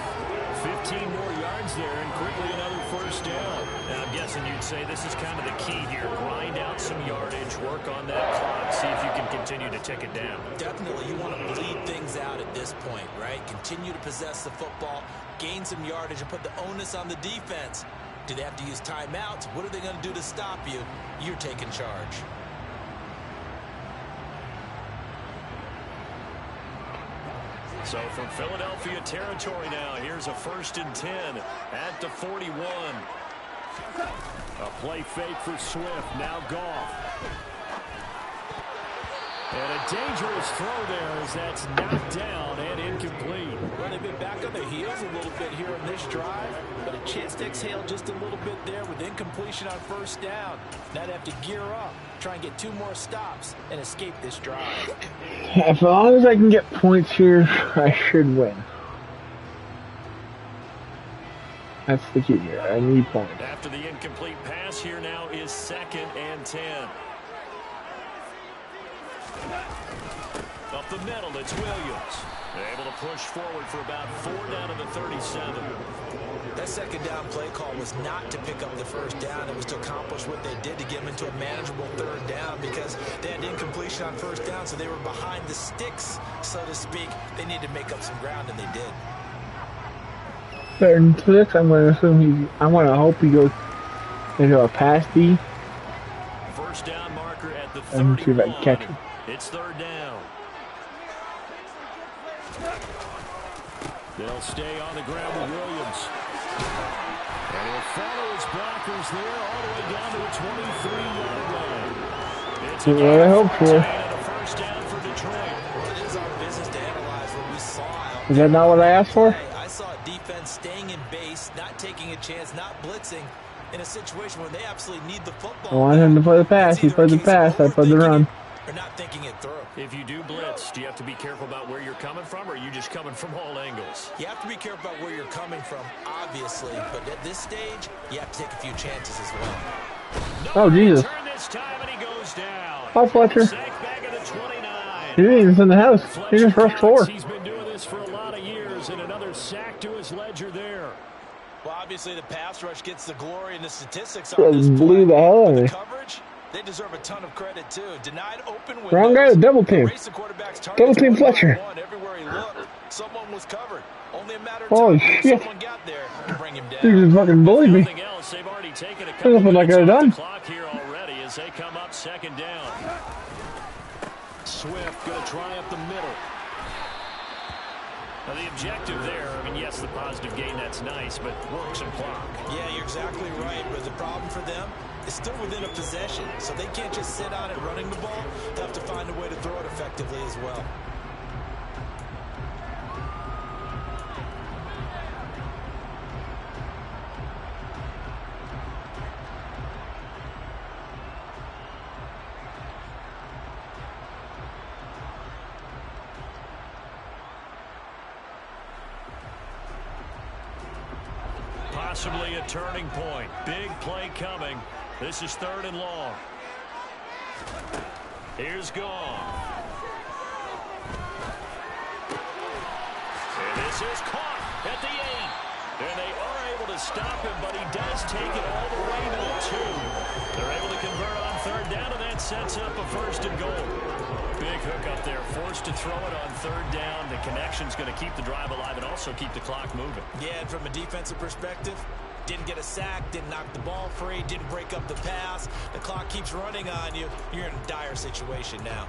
15 more yards there and quickly another first down. Now, I'm guessing you'd say this is kind of the key here. Grind out some yardage, work on that clock, see if you can continue to tick it down. Definitely. You want to bleed things out at this point, right? Continue to possess the football, gain some yardage, and put the onus on the defense. Do they have to use timeouts? What are they going to do to stop you? You're taking charge. So from Philadelphia territory now, here's a 1st and 10 at the 41. A play fake for Swift. Now Goff. And a dangerous throw there as that's knocked down and incomplete. Well, they've been back on their heels a little bit here on this drive, but a chance to exhale just a little bit there with incompletion on 1st down. Now they have to gear up, try and get 2 more stops, and escape this drive. As long as I can get points here, I should win. That's the key here. I need points. After the incomplete pass, here now is 2nd and 10. Up the middle, it's Williams. They're able to push forward for about 4 down to the 37. That 2nd down play call was not to pick up the 1st down. It was to accomplish what they did to get them into a manageable 3rd down because they had incompletion on 1st down, so they were behind the sticks, so to speak. They needed to make up some ground, and they did. 3rd and 6, I'm going to assume I'm going to hope he goes into a pass D. First down marker at the 31. Let me see if I can catch him. It's 3rd down. They'll stay on the ground with Williams. And he'll follow his blockers there all the way down to the 23-yard line. It's what I hope for. And a first down for Detroit. Well, it is our business to analyze what we saw. Is that not what I asked for? I saw a defense staying in base, not taking a chance, not blitzing, in a situation where they absolutely need the football. I want him to play the pass. He played the pass. I played the run. Or not thinking it through. If you do blitz, do you have to be careful about where you're coming from, or are you just coming from all angles? You have to be careful about where you're coming from, obviously, but at this stage, you have to take a few chances as well. Oh, Jesus. Turn this time, and he goes down. Oh, Fletcher. Sacked back at the 29. He didn't even send the house. He just rushed 4. He's been doing this for a lot of years, and another sack to his ledger there. Well, obviously, the pass rush gets the glory and the statistics on this blew the hell out of me. Coverage, they deserve a ton of credit, too. Denied open windows. Wrong guy, double team. Double team Fletcher. Everywhere he looked, someone was covered. Only a matter of Holy time shit. someone got there to bring him down. He just fucking bullied me. Else, they've already taken a That's couple what I could have done. Clock here already as they come up 2nd down. Swift going to try up the middle. Now the objective there, I mean, yes, the positive gain, that's nice, but work some clock. Yeah, you're exactly right, but the problem for them is still within a possession, so they can't just sit on it running the ball. They have to find a way to throw it effectively as well. possibly a turning point. Big play coming. This is 3rd and long. Here's Gone. And this is caught at the 8. And they are able to stop him, but he does take it all the way to the 2. They're able to convert on 3rd down, and that sets up a 1st and goal. Big hook up there, forced to throw it on 3rd down. The connection's going to keep the drive alive and also keep the clock moving. Yeah, and from a defensive perspective, didn't get a sack, didn't knock the ball free, didn't break up the pass. The clock keeps running on you. You're in a dire situation now.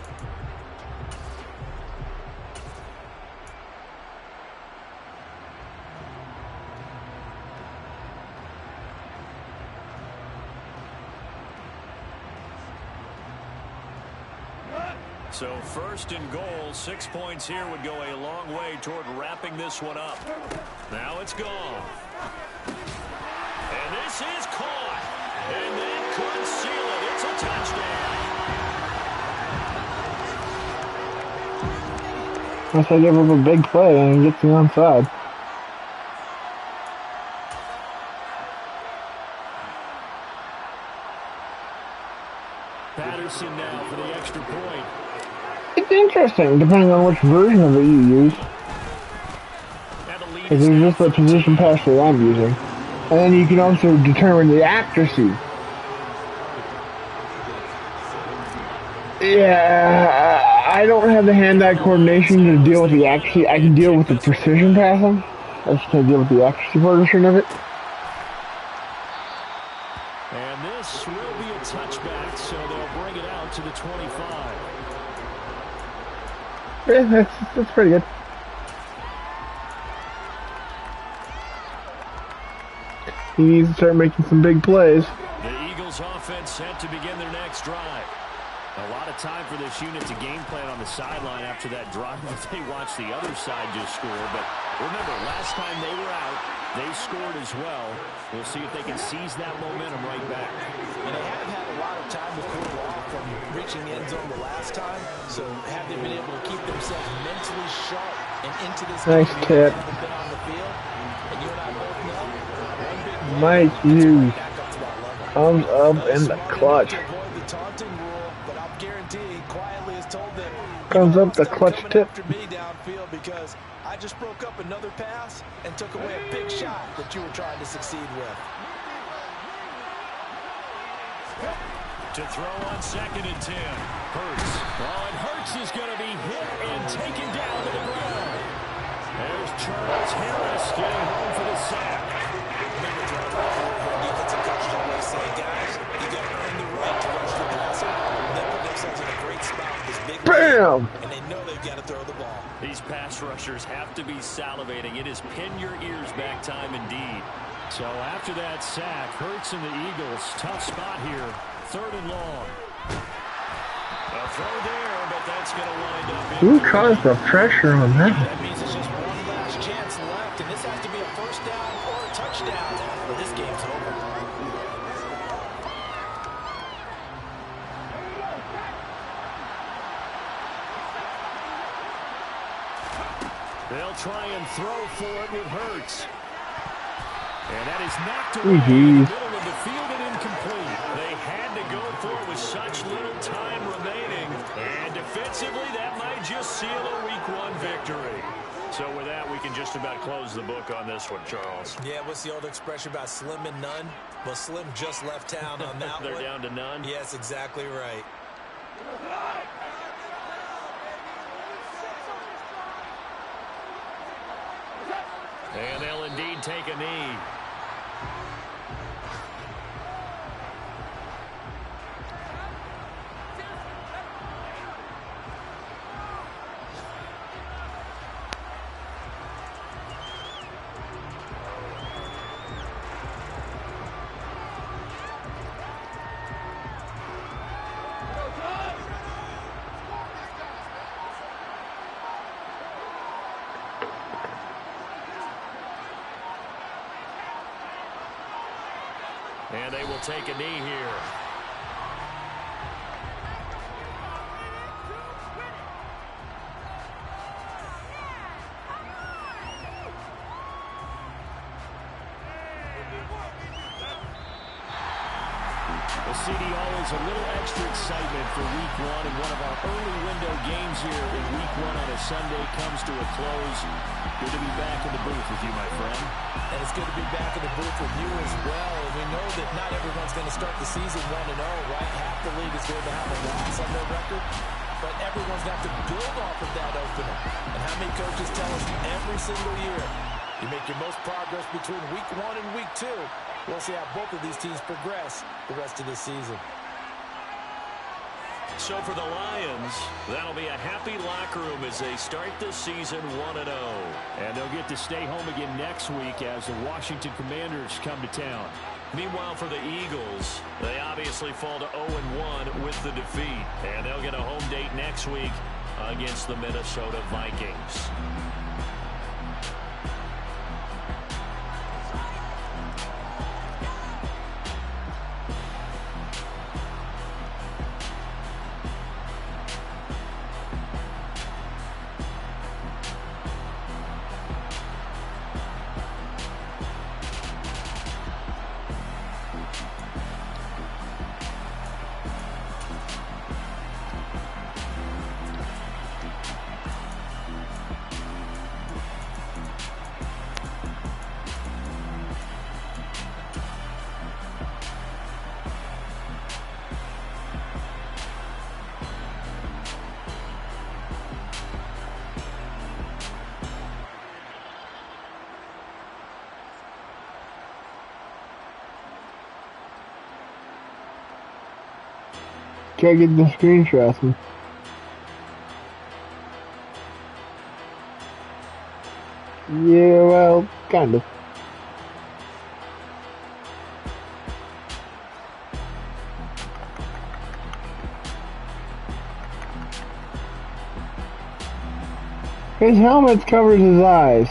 So 1st and goal, 6 points here would go a long way toward wrapping this one up. Now it's Gone. And this is caught. And that could seal it. It's a touchdown. Unless I give him a big play and he gets the onside. Patterson now for the extra point. It's interesting, depending on which version of it you use. Because it's just the position pass that I'm using. And then you can also determine the accuracy. Yeah, I don't have the hand-eye coordination to deal with the accuracy. I can deal with the precision passing. I just can't deal with the accuracy portion of it. And this will be a touchback, so they'll bring it out to the 25. Yeah, that's pretty good. He needs to start making some big plays. The Eagles offense set to begin their next drive. A lot of time for this unit to game plan on the sideline after that drive that they watched the other side just score. But remember, last time they were out, they scored as well. We'll see if they can seize that momentum right back. And they haven't had a lot of time to cool off from reaching the end zone the last time. So have they been able to keep themselves mentally sharp and into this nice game? tip. Been on the field, and you and I both know one big play Mike Hughes. back up to that level. Thumbs up in the clutch. To avoid the taunting rule, but I'll guarantee he quietly has told them, Thumbs up the clutch coming tip. after me downfield because I just broke up another pass and took away a big shot that you were trying to succeed with. To throw on 2nd and 10. Hurts. Oh, and Hurts is going to be hit and taken down to the ground. There's Charles Harris getting home for the sack. Remember, defensive coaches always say, guys, you got to earn the right to rush the passer. They put themselves in a great spot with this big Bam! lead, and they know they've got to throw the ball. These pass rushers have to be salivating. It is pin your ears back time indeed. So after that sack, Hurts and the Eagles, tough spot here. 3rd and long. A throw there, but that's going to wind up. Who caused the pressure on that? That means it's just one last chance left, and this has to be a 1st down or a touchdown, or this game's over. They'll try and throw for it with Hurts. And that is knocked away in the middle of the field and incomplete. They had to go for it with such little time remaining. And defensively, that might just seal a Week 1 victory. So with that, we can just about close the book on this one, Charles. Yeah, what's the old expression about slim and none? Well, Slim just left town on that They're one. down to none? Yes, exactly right. And they'll indeed take a knee. And they will take a knee here. Well, CD, always a little extra excitement for Week 1, and one of our early window games here in Week 1 on a Sunday comes to a close. Good to be back in the booth with you, my friend. And it's good to be back in the booth with you as well. And we know that not everyone's going to start the season 1-0, right? Half the league is going to have a loss on their record. But everyone's got to build off of that opener. And how many coaches tell us every single year, you make your most progress between Week 1 and Week 2. We'll see how both of these teams progress the rest of the season. So for the Lions, that'll be a happy locker room as they start this season 1-0. And they'll get to stay home again next week as the Washington Commanders come to town. Meanwhile, for the Eagles, they obviously fall to 0-1 with the defeat. And they'll get a home date next week against the Minnesota Vikings. Can't get the screenshots. Yeah, well, kind of. His helmet covers his eyes.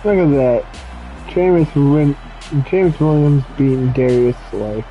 Look at that. James Williams beating Darius Slay.